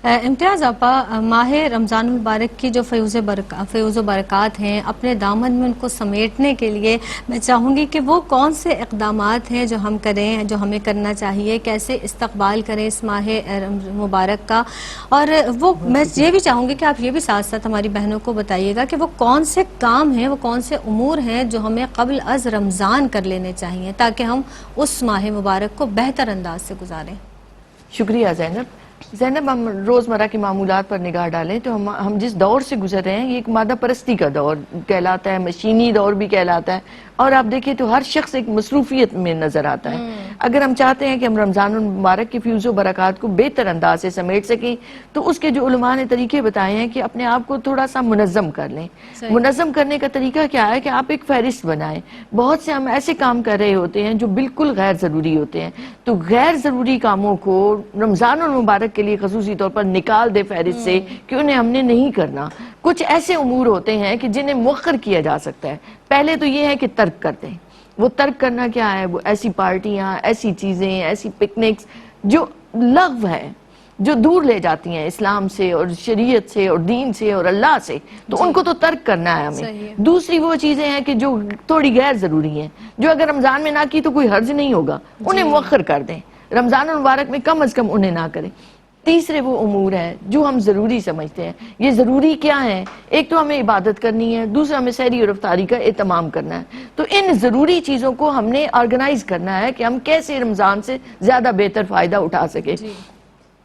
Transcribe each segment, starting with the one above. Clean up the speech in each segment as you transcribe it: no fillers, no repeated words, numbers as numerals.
इम्तियाज़ आपा, माह रमज़ान मुबारक की जो फ़ैज़ व बरक़ात हैं, अपने दामन में उनको समेटने के लिए मैं चाहूँगी कि वो कौन से इक़दामात हैं जो हम करें, जो हमें करना चाहिए, कैसे इस्तक़बाल करें इस माह मुबारक का। और वो मैं ये भी चाहूँगी कि आप ये भी साथ साथ हमारी बहनों को बताइएगा कि वो कौन से काम हैं, वो कौन से उमूर हैं जो हमें क़ब्ल अज़ रमज़ान कर लेने चाहिए ताकि हम उस माह मुबारक को बेहतर अंदाज से गुजारें। शुक्रिया ज़ैनब, हम रोज़मर्रा की मामूलात पर निगाह डालें तो हम जिस दौर से गुजर रहे हैं ये एक मादा परस्ती का दौर कहलाता है, मशीनी दौर भी कहलाता है, और आप देखिए तो हर शख्स एक मसरूफियत में नज़र आता है। अगर हम चाहते हैं कि हम रमज़ान मुबारक की फ़ैज़ व बरक़ात को बेहतर अंदाज से समेट सकें तो उसके जो उलमा ने तरीके बताए हैं कि अपने आप को थोड़ा सा मुनज़्ज़म कर लें। मुनज़्ज़म करने का तरीका क्या है कि आप एक फ़हरिस्त बनाएं। बहुत से हम ऐसे काम कर रहे होते हैं जो बिल्कुल गैर ज़रूरी होते हैं, तो गैर ज़रूरी कामों को रमज़ान मुबारक के लिए ख़ुसूसी तौर पर निकाल दे फ़हरिस्त से कि उन्हें हमने नहीं करना। कुछ ऐसे उमूर होते हैं कि जिन्हें मुअख्खर किया जा सकता है। पहले तो ये है कि तर्क कर दें। वो तर्क करना क्या है? वो ऐसी पार्टियां, ऐसी चीज़ें, ऐसी पिकनिक्स जो लग़्व है, जो दूर ले जाती हैं इस्लाम से और शरीयत से और दीन से और अल्लाह से, तो उनको तो तर्क करना है हमें। दूसरी वो चीज़ें हैं कि जो थोड़ी गैर ज़रूरी हैं, जो अगर रमज़ान में ना की तो कोई हर्ज नहीं होगा, उन्हें मुअख्खर कर दें। रमज़ान मुबारक में कम अज़ कम उन्हें ना करें। तीसरे वो उमूर हैं जो हम ज़रूरी समझते हैं। ये ज़रूरी क्या है? एक तो हमें इबादत करनी है, दूसरा हमें सहरी और इफ्तारी का एहतमाम करना है। तो इन ज़रूरी चीज़ों को हमने ऑर्गेनाइज करना है कि हम कैसे रमज़ान से ज़्यादा बेहतर फ़ायदा उठा सके।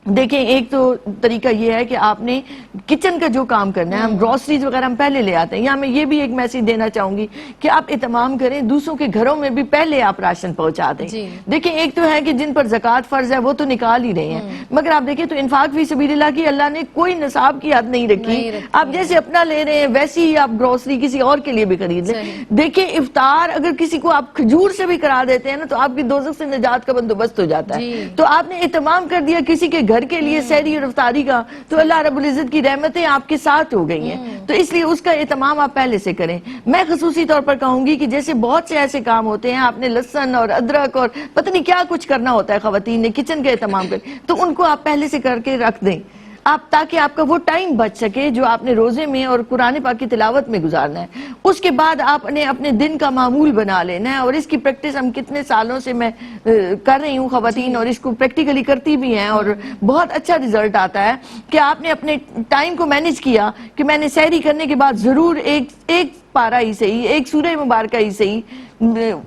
देखिए, एक तो तरीका ये है कि आपने किचन का जो काम करना है, हम ग्रोसरीज वगैरह हम पहले ले आते हैं। यहाँ मैं ये भी एक मैसेज देना चाहूंगी कि आप इत्माम करें, दूसरों के घरों में भी पहले आप राशन पहुंचा दें। देखिए, एक तो है कि जिन पर ज़कात फर्ज है वो तो निकाल ही रहे हैं, मगर आप देखिए तो इन्फाक फी सबीलिल्लाह की अल्लाह ने कोई निसाब की हद नहीं रखी। आप जैसे अपना ले रहे हैं वैसे ही आप ग्रोसरी किसी और के लिए भी खरीद लें। देखिए, इफ्तार अगर किसी को आप खजूर से भी करा देते हैं ना तो आपकी दोज़ख से निजात का बंदोबस्त हो जाता है। तो आपने इत्माम कर दिया किसी के घर के लिए सहरी और इफ्तारी का, तो अल्लाह रब्बुल इज्जत की रहमतें आपके साथ हो गई हैं। तो इसलिए उसका एहतमाम आप पहले से करें। मैं खसूसी तौर पर कहूंगी कि जैसे बहुत से ऐसे काम होते हैं, आपने लहसुन और अदरक और पता नहीं क्या कुछ करना होता है खवातीन ने, किचन का एहतमाम करें, तो उनको आप पहले से करके रख दें आप, ताकि आपका वो टाइम बच सके जो आपने रोजे में और कुरान पाक की तिलावत में गुजारना है। उसके बाद आपने अपने दिन का मामूल बना लेना है, और इसकी प्रैक्टिस हम कितने सालों से मैं कर रही हूँ खवातीन, और इसको प्रैक्टिकली करती भी हैं और बहुत अच्छा रिजल्ट आता है कि आपने अपने टाइम को मैनेज किया कि मैंने सहरी करने के बाद जरूर एक पारा ही सही, एक सूरह मुबारक ही सही,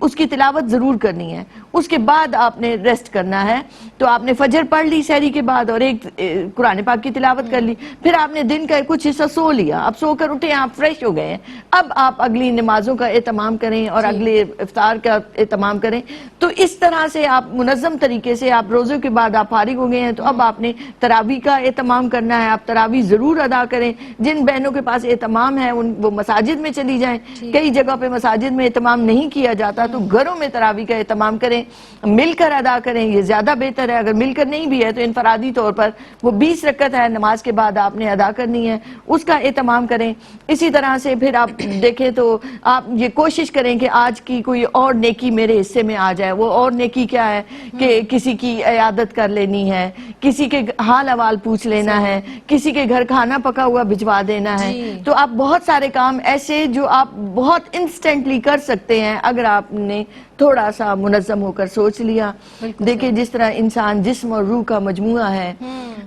उसकी तिलावत जरूर करनी है। उसके बाद आपने रेस्ट करना है। तो आपने फजर पढ़ ली सहरी के बाद और एक कुरान पाक की तिलावत कर ली, फिर आपने दिन का कुछ हिस्सा सो लिया, अब सोकर उठे, आप फ्रेश हो गए हैं। अब आप अगली नमाजों का एहतमाम करें और अगले इफ्तार का एहतमाम करें। तो इस तरह से आप मुनज़्ज़म तरीके से, आप रोज़ों के बाद आप फारिग हो गए हैं तो अब आपने तरावी का एहतमाम करना है। आप तरावी जरूर अदा करें। जिन बहनों के पास एहतमाम है वो मसाजिद में चली जाएं। कई जगह पे मसाजिद में एहतमाम नहीं किया जाता, तो घरों में तरावी का एहतमाम करें, मिलकर अदा करें, ये ज्यादा बेहतर है। अगर मिलकर नहीं भी है तो इनफरादी तौर पर वो 20 रकअत है नमाज के बाद आपने अदा करनी है, उसका एहतमाम करें। इसी तरह से फिर आप देखें तो आप ये कोशिश करें कि आज की कोई और नेकी मेरे हिस्से में आ जाए। वो और नेकी क्या है कि किसी की इयादत कर लेनी है, किसी के हाल अहवाल पूछ लेना है, किसी के घर खाना पका हुआ भिजवा देना है। तो आप बहुत सारे काम ऐसे जो आप बहुत इंस्टेंटली कर सकते हैं अगर आपने थोड़ा सा मुनज़्ज़म होकर सोच लिया। देखिए, जिस तरह इंसान जिस्म और रूह का मजमुआ है,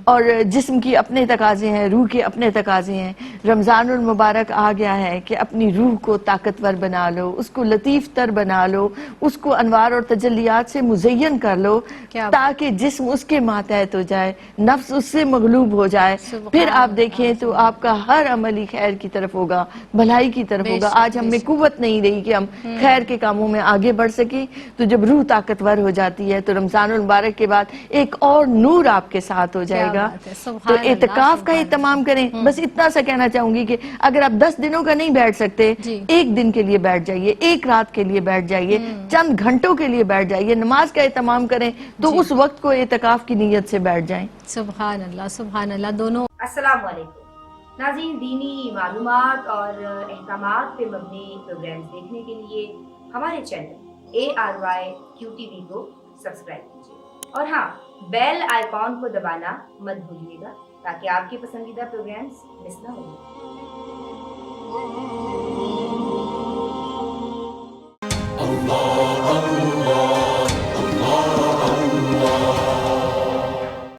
और जिस्म की अपने तकाजे हैं, रूह के अपने तकाजे हैं। रमज़ानुल मुबारक आ गया है कि अपनी रूह को ताकतवर बना लो, उसको लतीफ़ तर बना लो, उसको अनवार और तजल्लियात से मुज़य्यन कर लो, ताकि जिस्म उसके मातहत हो जाए, नफ्स उससे मगलूब हो जाए। फिर आप देखें तो आपका हर अमल ही खैर की तरफ होगा, भलाई की तरफ होगा। आज हमें कुव्वत नहीं रही कि हम खैर के कामों में आगे बढ़ सके, तो जब रूह ताकतवर हो जाती है तो रमज़ानुल मुबारक के बाद एक और नूर आपके साथ हो जाएगा। तो एतकाफ का एहतमाम करें। बस इतना सा कहना चाहूंगी कि अगर आप 10 दिनों का नहीं बैठ सकते, एक दिन के लिए बैठ जाइए, एक रात के लिए बैठ जाइए, चंद घंटों के लिए बैठ जाइए, नमाज का एहतमाम करें तो उस वक्त को एतकाफ की नीयत से बैठ जाएं। सुभान अल्लाह दोनों। अस्सलाम वालेकुम नाज़रीन, दीनी मालूमात और अहकामात पे मबनी प्रोग्राम्स देखने के लिए हमारे चैनल ARYQTV को सब्सक्राइब कीजिए, और हाँ, बेल आइकॉन को दबाना मत भूलिएगा تاکہ آپ کے پسندیدہ پروگرامز مس نہ ہوں.